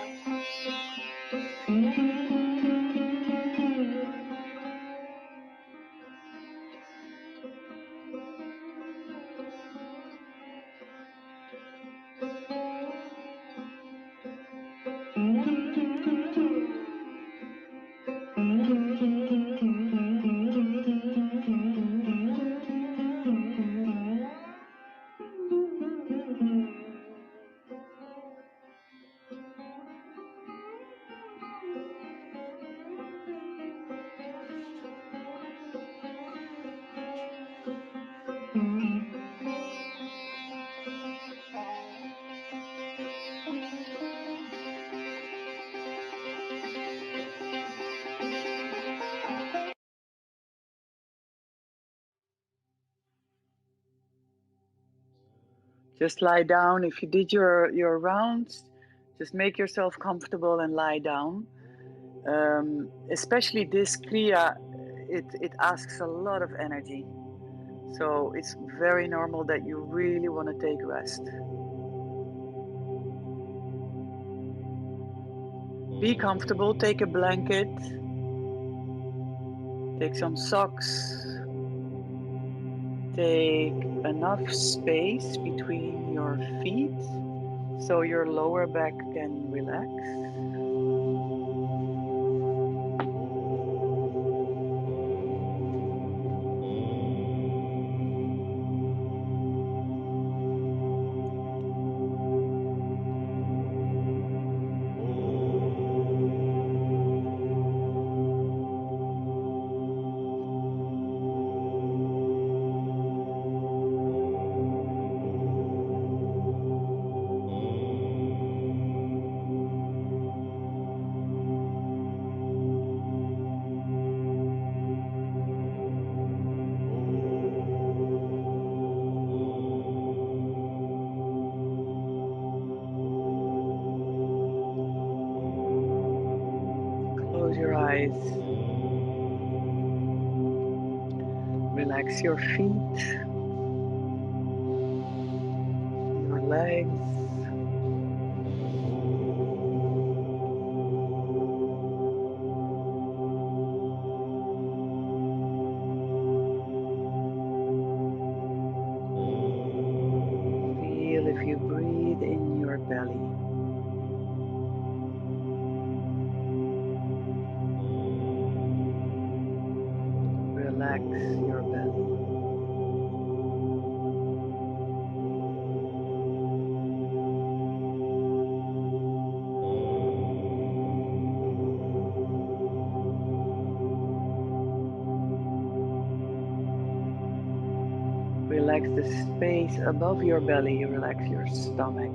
Just lie down. If you did your rounds, just make yourself comfortable and lie down. Especially this kriya, it asks a lot of energy. So it's very normal that you really want to take rest. Be comfortable, take a blanket, take some socks, take enough space between your feet so your lower back can relax. Close your eyes. Relax your feet, your legs. Feel if you breathe in your belly. Relax your belly. Relax the space above your belly. Relax your stomach.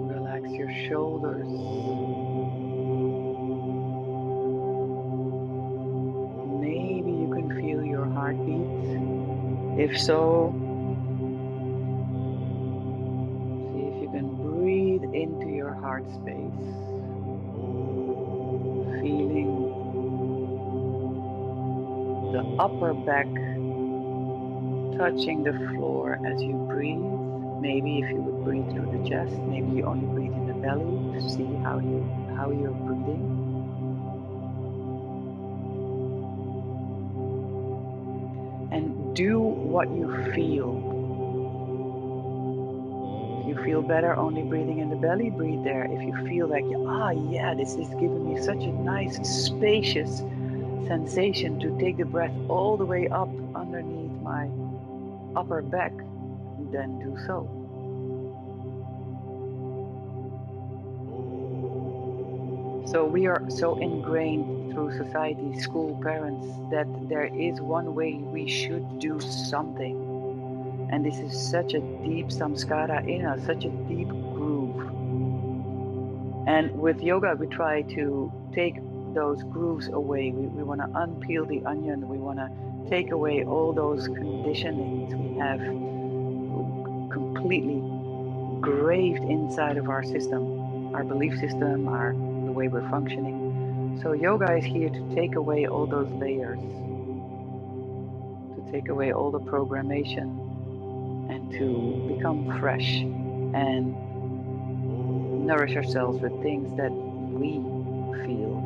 Relax your shoulders. Maybe you can feel your heartbeat. If so, see if you can breathe into your heart space, feeling the upper back touching the floor as you breathe. Maybe if you would breathe through the chest, maybe you only breathe in the belly to see how you're breathing. And do what you feel. If you feel better only breathing in the belly, breathe there. If you feel like, yeah, this is giving me such a nice, spacious sensation to take the breath all the way up underneath my upper back, then do so. So we are so ingrained through society, school, parents, that there is one way we should do something. And this is such a deep samskara in us, such a deep groove. And with yoga, we try to take those grooves away. We want to unpeel the onion. We want to take away all those conditionings we have completely graved inside of our system, our belief system, the way we're functioning. So yoga is here to take away all those layers, to take away all the programmation, and to become fresh and nourish ourselves with things that we feel.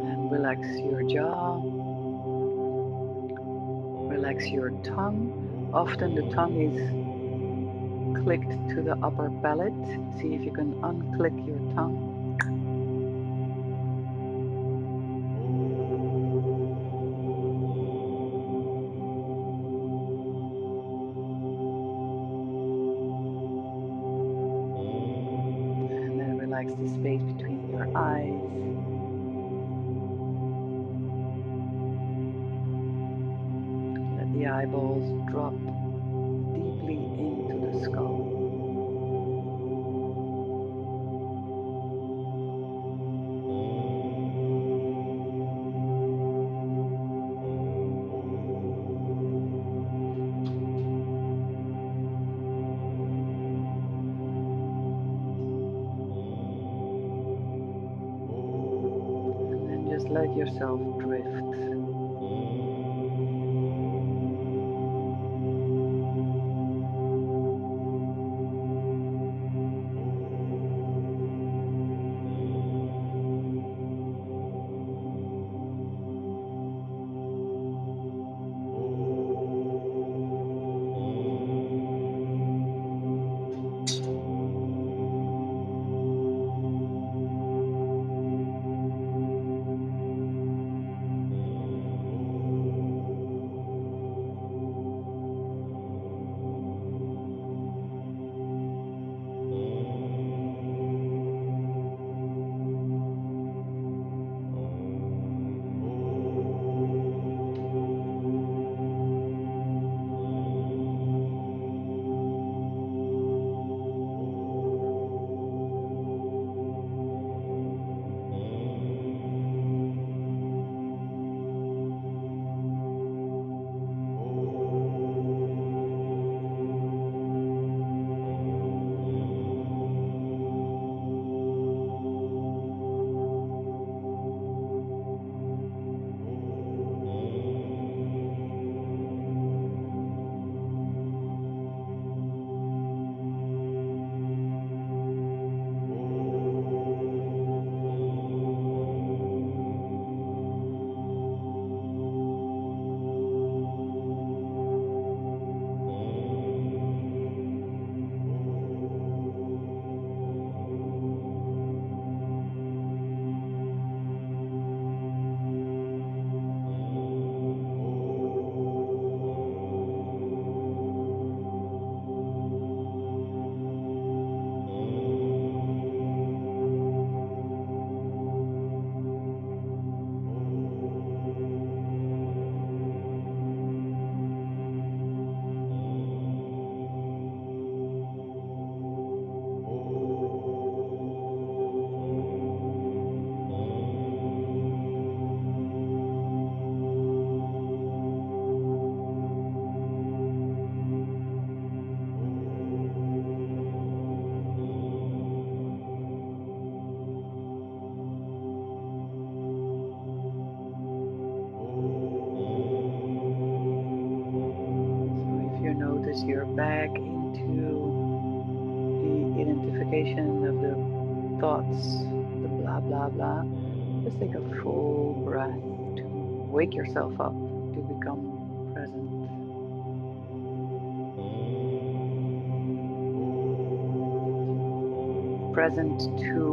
And relax your jaw. Relax your tongue. Often the tongue is clicked to the upper palate. See if you can unclick your tongue. And then relax the space between your eyes. Let the eyeballs drop deeply into the skull. And then just let yourself drift. So if you notice you're back into the identification of the thoughts, the blah blah blah, just take a full breath to wake yourself up, to become present. Present to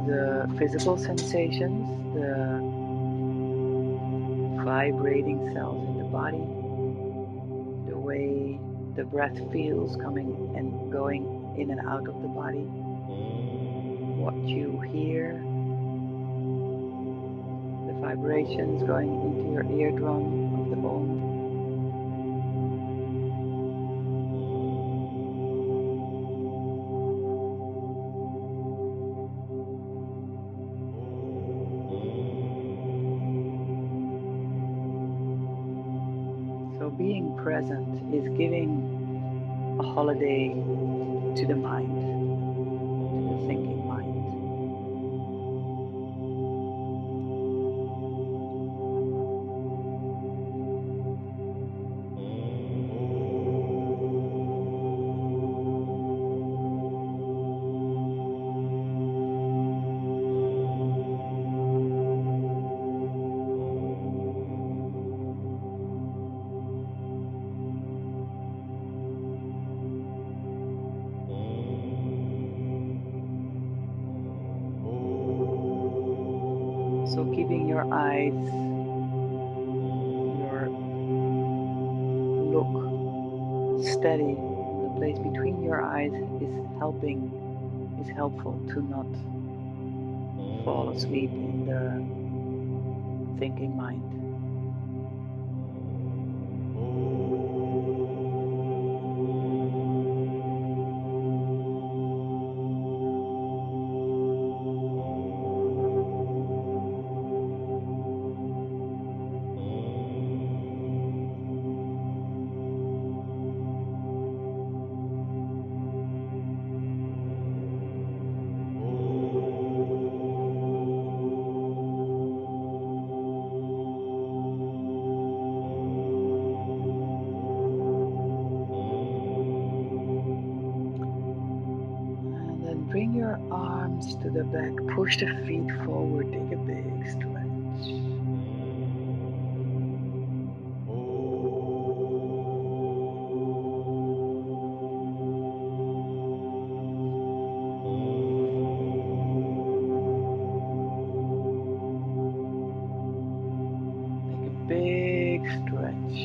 the physical sensations, the vibrating cells in the body, the way the breath feels coming and going in and out of the body, what you hear, the vibrations going into your eardrum of the Om. So being present is giving a holiday to the mind, to the thinking mind. So keeping your eyes, your look steady on the place between your eyes is helpful to not fall asleep in the thinking mind. And then bring your arms to the back, push the feet forward, take a big stretch. Take a big stretch.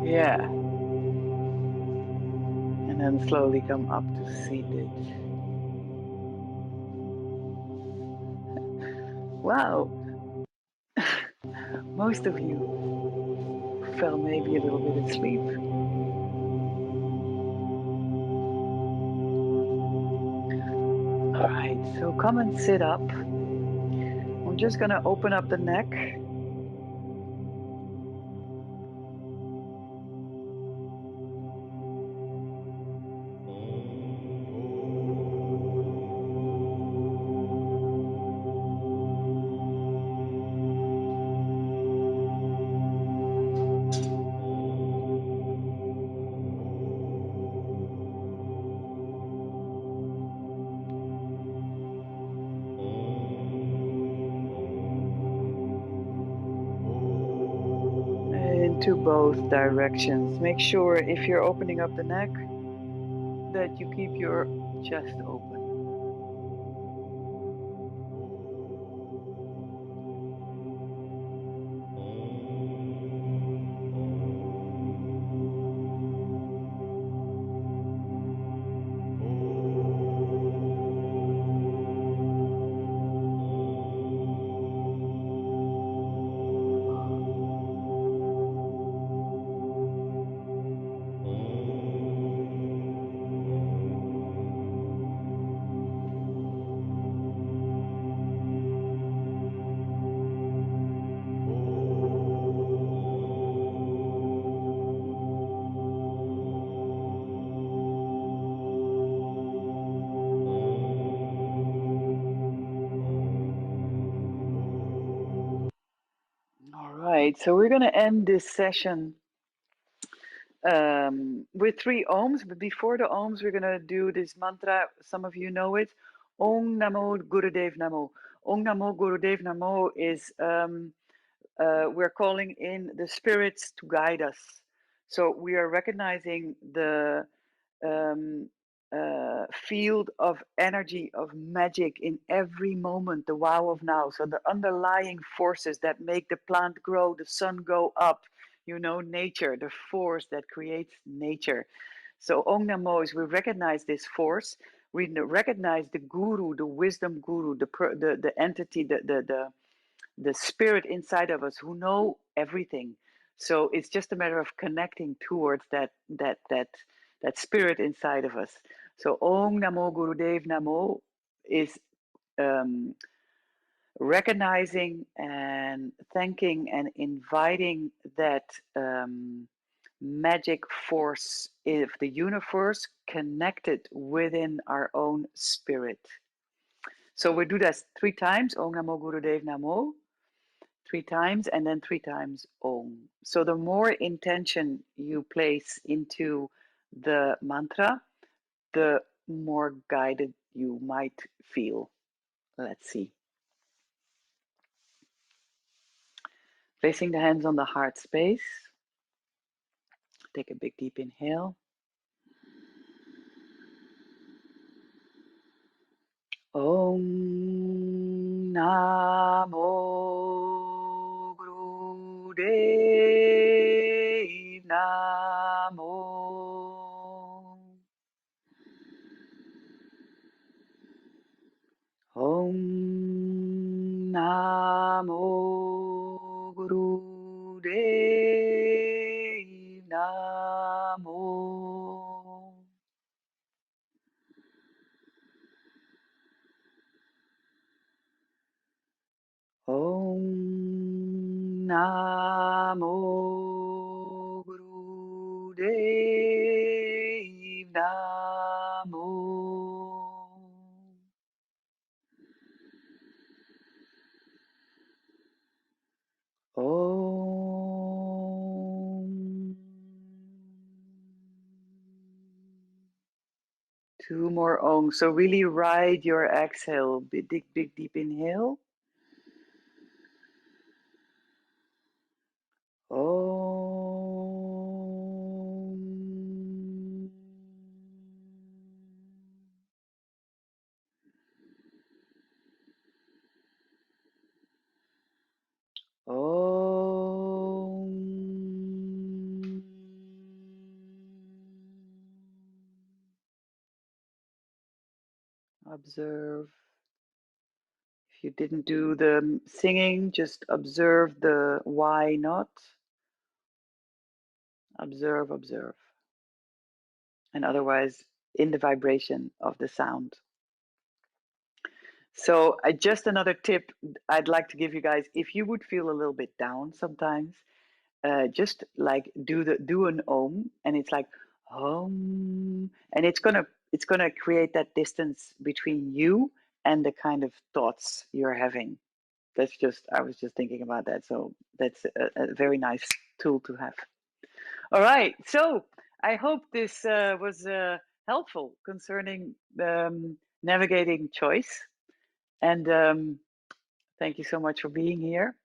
Yeah. And then slowly come up to seated. Wow. Most of you fell maybe a little bit asleep. All right, so come and sit up. I'm just going to open up the neck. Into both directions. Make sure if you're opening up the neck that you keep your chest open. All right, so we're going to end this session with 3 ohms, but before the ohms, we're going to do this mantra. Some of you know it. Om Namo Gurudev Namo. Om Namo Gurudev Namo is we're calling in the spirits to guide us. So we are recognizing the um, field of energy, of magic in every moment, the wow of now. So the underlying forces that make the plant grow, the sun go up, nature, the force that creates nature. So Om Namo is we recognize this force. We recognize the guru, the wisdom guru, the entity, the spirit inside of us who know everything. So it's just a matter of connecting towards that spirit inside of us. So Om Namo Gurudev Namo is um, recognizing and thanking and inviting that magic force of the universe connected within our own spirit. So we do that 3 times. Om Namo Gurudev Namo. 3 times and then 3 times Om. So the more intention you place into the mantra, the more guided you might feel. Let's see. Placing the hands on the heart space. Take a big deep inhale. Om Namo Gurudev Namo. Om Namo Gurudev Namo. Om Namo Gurudev Namo. Om. Two more Om. So really ride your exhale. Big, big, deep inhale. Om. Om. Observe. If you didn't do the singing, just observe the why not. Observe, observe. And otherwise, in the vibration of the sound. So, just another tip I'd like to give you guys: if you would feel a little bit down sometimes, just like do an Om, and it's like Om, and it's gonna create that distance between you and the kind of thoughts you're having. I was just thinking about that. So that's a very nice tool to have. All right. So I hope this was helpful concerning navigating choice. And thank you so much for being here.